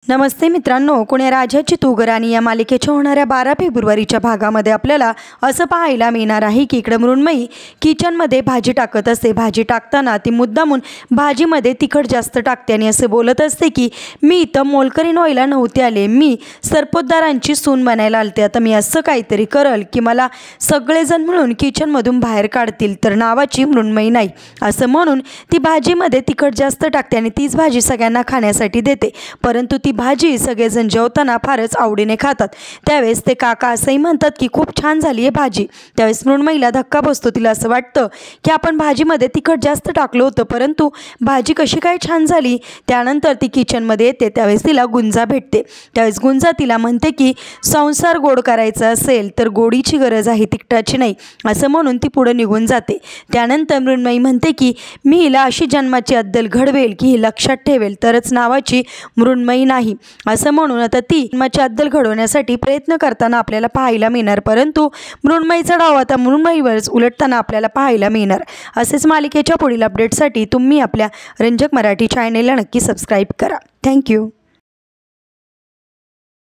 नमस्ते मित्रांनो, कोण्या राजाची तू ग राणी या मालिकेच्या होणाऱ्या 12 फेब्रुवारीच्या भागामध्ये आपल्याला असं पाहायला मिळणार आहे की इकडे मृण्मयी किचनमध्ये भाजी टाकत असते। भाजी टाकताना ती मुद्दामून भाजीमध्ये तिखट जास्त टाकते आणि असे बोलत असते की मी इथं मोलकरीण व्हायला नव्हते आले, मी सरपोतदारांची सून बनायला आलते। आता मी असं काहीतरी करल की मला सगळेजण मिळून किचनमधून बाहेर काढतील, तर नावाची मृण्मयी नाही असं म्हणून ती भाजीमध्ये तिखट जास्त टाकते आणि तीच भाजी सगळ्यांना खाण्यासाठी देते। परंतु ती भाजी सगळेजण जेवताना फारच आवडीने खातात। त्यावेळेस ते काका असंही म्हणतात की खूप छान झाली आहे भाजी। त्यावेळेस मृण्मयीला धक्का बसतो, तिला असं वाटतं की आपण भाजीमध्ये तिखट जास्त टाकलं होतं, परंतु भाजी कशी काय छान झाली। त्यानंतर ती किचनमध्ये येते, त्यावेळेस तिला गुंजा भेटते। त्यावेळेस गुंजा तिला म्हणते की संसार गोड करायचा असेल तर गोडीची गरज आहे, तिखटाची नाही असं म्हणून ती पुढे निघून जाते। त्यानंतर मृण्मयी म्हणते की मी हिला अशी जन्माची अद्दल घडवेल की ही लक्षात ठेवेल, तरच नावाची मृण्मयी नाही असं म्हणून आता ती जन्माची अद्दल घडवण्यासाठी प्रयत्न करताना आपल्याला पाहायला मिळणार, परंतु मृण्मयीचा डाव आता मृण्मयीवरच उलटताना आपल्याला पाहायला मिळणार। असेच मालिकेच्या पुढील अपडेटसाठी तुम्ही आपल्या रंजक मराठी चॅनेलला नक्की सबस्क्राईब करा। थँक्यू।